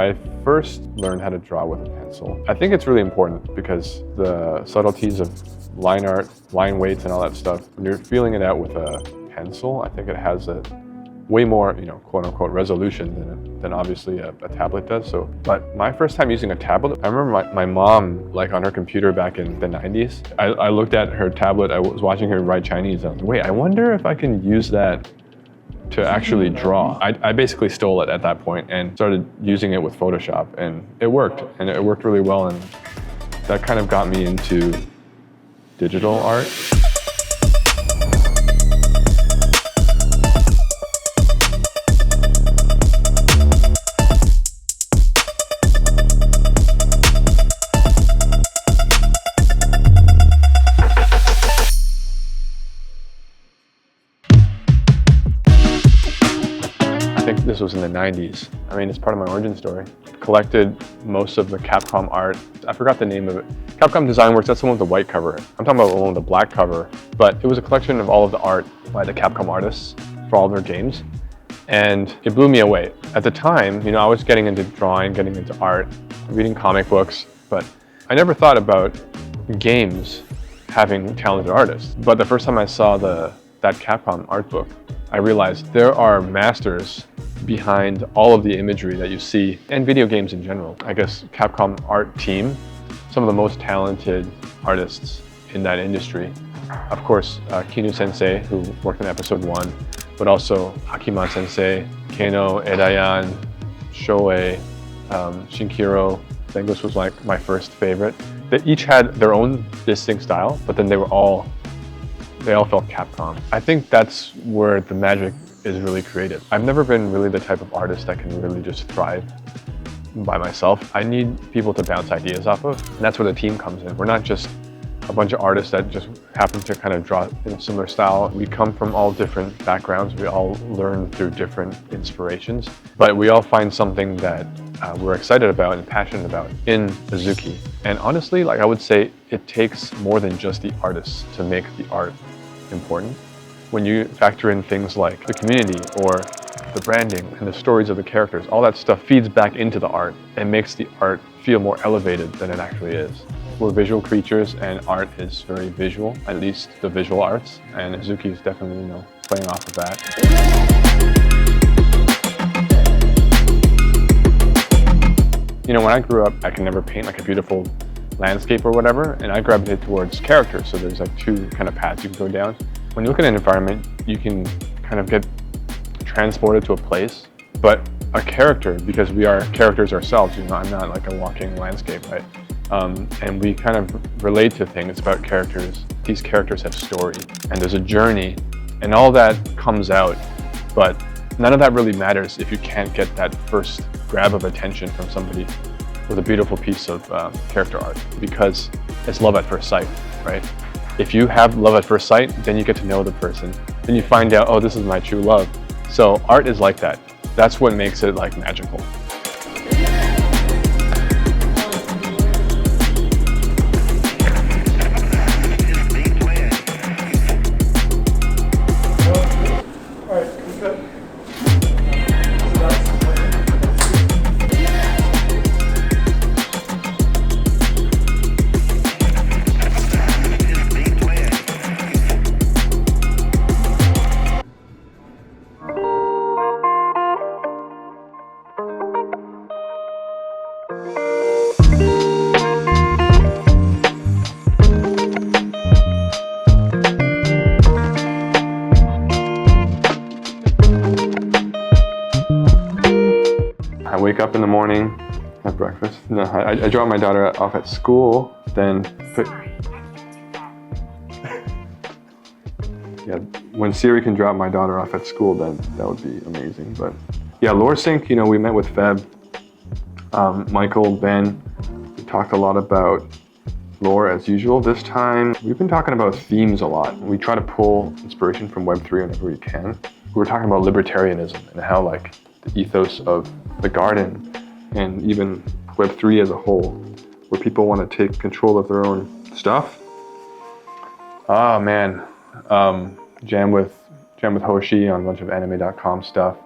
I first learned how to draw with a pencil. I think it's really important because the subtleties of line art, line weights, and all that stuff, when you're feeling it out with a pencil, I think it has a way more, quote unquote, resolution than obviously a tablet does. But my first time using a tablet, I remember my mom, like on her computer back in the 90s, I looked at her tablet, I was watching her write Chinese, and I was like, wait, I wonder if I can use that to actually draw. I basically stole it at that point and started using it with Photoshop, and it worked really well, and that kind of got me into digital art. I think this was in the 90s. I mean, it's part of my origin story. Collected most of the Capcom art. I forgot the name of it. Capcom Design Works, that's the one with the white cover. I'm talking about the one with the black cover. But it was a collection of all of the art by the Capcom artists for all their games. And it blew me away. At the time, I was getting into drawing, getting into art, reading comic books, but I never thought about games having talented artists. But the first time I saw that Capcom art book, I realized there are masters behind all of the imagery that you see, and video games in general. I guess Capcom art team, some of the most talented artists in that industry. Of course, Kinu Sensei, who worked in episode 1, but also Hakiman Sensei, Keno, Edayan, Shoei, Shinkiro. I think this was like my first favorite. They each had their own distinct style, but then they all felt Capcom. I think that's where the magic is really created. I've never been really the type of artist that can really just thrive by myself. I need people to bounce ideas off of, and that's where the team comes in. We're not just a bunch of artists that just happen to kind of draw in a similar style. We come from all different backgrounds. We all learn through different inspirations, but we all find something that we're excited about and passionate about in Azuki. And honestly, I would say it takes more than just the artists to make the art important. When you factor in things like the community or the branding and the stories of the characters, all that stuff feeds back into the art and makes the art feel more elevated than it actually is. We're visual creatures, and art is very visual, at least the visual arts, and Azuki is definitely, playing off of that. When I grew up, I could never paint like a beautiful landscape or whatever, and I gravitated towards characters. So there's like two kind of paths you can go down. When you look at an environment, you can kind of get transported to a place, but a character, because we are characters ourselves, I'm not like a walking landscape, right? And we kind of relate to things about characters. These characters have story, and there's a journey, and all that comes out, but none of that really matters if you can't get that first grab of attention from somebody with a beautiful piece of character art, because it's love at first sight, right? If you have love at first sight, then you get to know the person. Then you find out, oh, this is my true love. So art is like that. That's what makes it like magical. I wake up in the morning, have breakfast. No, I drop my daughter off at school, then yeah, when Siri can drop my daughter off at school, then that would be amazing. But yeah, lore sync, we met with Feb, Michael, Ben. We talked a lot about lore as usual. This time, we've been talking about themes a lot. We try to pull inspiration from Web3 whenever we can. We were talking about libertarianism and how the ethos of the garden and even Web3 as a whole, where people want to take control of their own stuff. Oh man, jam with Hoshi on a bunch of anime.com stuff,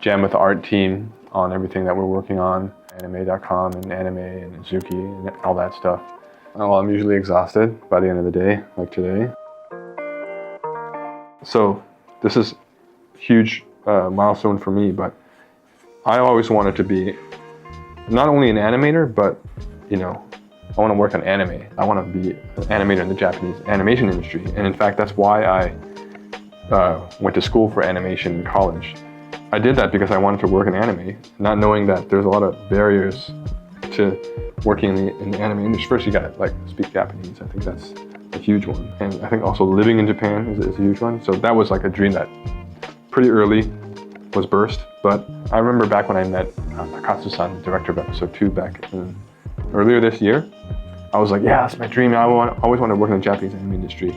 jam with the art team on everything that we're working on, anime.com and anime and Azuki and all that stuff. Well, I'm usually exhausted by the end of the day, like today. So this is a huge milestone for me, but I always wanted to be not only an animator, but you know, I want to work on anime. I want to be an animator in the Japanese animation industry. And in fact, that's why I went to school for animation in college. I did that because I wanted to work in anime, not knowing that there's a lot of barriers to working in the anime industry. First, you gotta like speak Japanese. I think that's a huge one. And I think also living in Japan is a huge one. So that was like a dream that pretty early was burst. But I remember back when I met Nakatsu-san, the director of episode 2 earlier this year, I was like, yeah, that's my dream. I always wanted to work in the Japanese anime industry.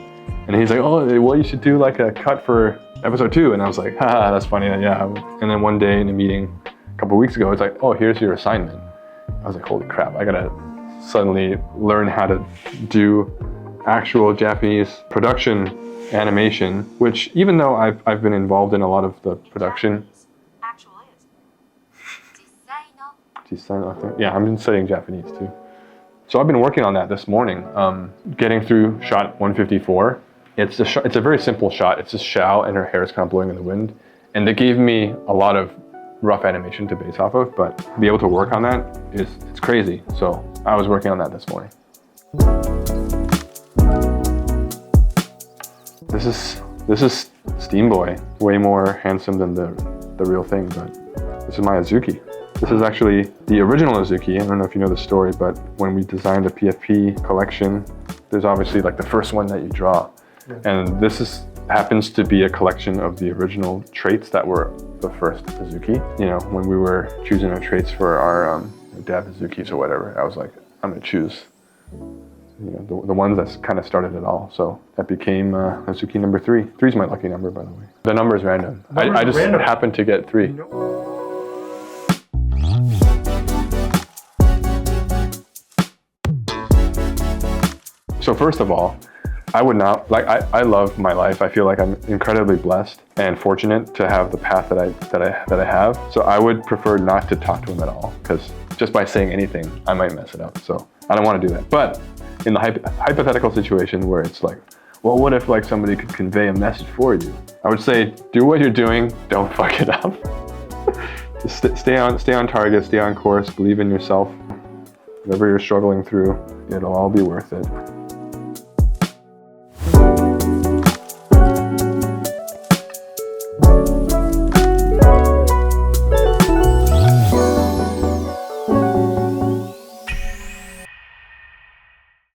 And he's like, oh, well, you should do like a cut for episode 2. And I was like, haha, that's funny. Yeah. And then one day in a meeting a couple of weeks ago, it's like, oh, here's your assignment. I was like, holy crap, I gotta suddenly learn how to do actual Japanese production animation, which even though I've been involved in a lot of the production. Yeah, I've been studying Japanese too. So I've been working on that this morning, getting through shot 154. It's a very simple shot. It's just Xiao and her hair is kind of blowing in the wind. And they gave me a lot of rough animation to base off of, but to be able to work on that it's crazy. So I was working on that this morning. This is Steamboy, way more handsome than the real thing, but this is my Azuki. This is actually the original Azuki. I don't know if you know the story, but when we designed the PFP collection, there's obviously like the first one that you draw. Yeah. And this happens to be a collection of the original traits that were the first Azuki. You know, when we were choosing our traits for our dev Azukis or whatever, I was like, I'm gonna choose the ones that kind of started it all. So that became Azuki number 3. 3 is my lucky number, by the way. The number is random. I just happened to get 3. So first of all, I would not, like, I love my life. I feel like I'm incredibly blessed and fortunate to have the path that I have. So I would prefer not to talk to him at all, because just by saying anything, I might mess it up. So I don't want to do that. But in the hypothetical situation where it's like, well, what if like somebody could convey a message for you? I would say, do what you're doing, don't fuck it up. Just stay on target, stay on course, believe in yourself. Whatever you're struggling through, it'll all be worth it.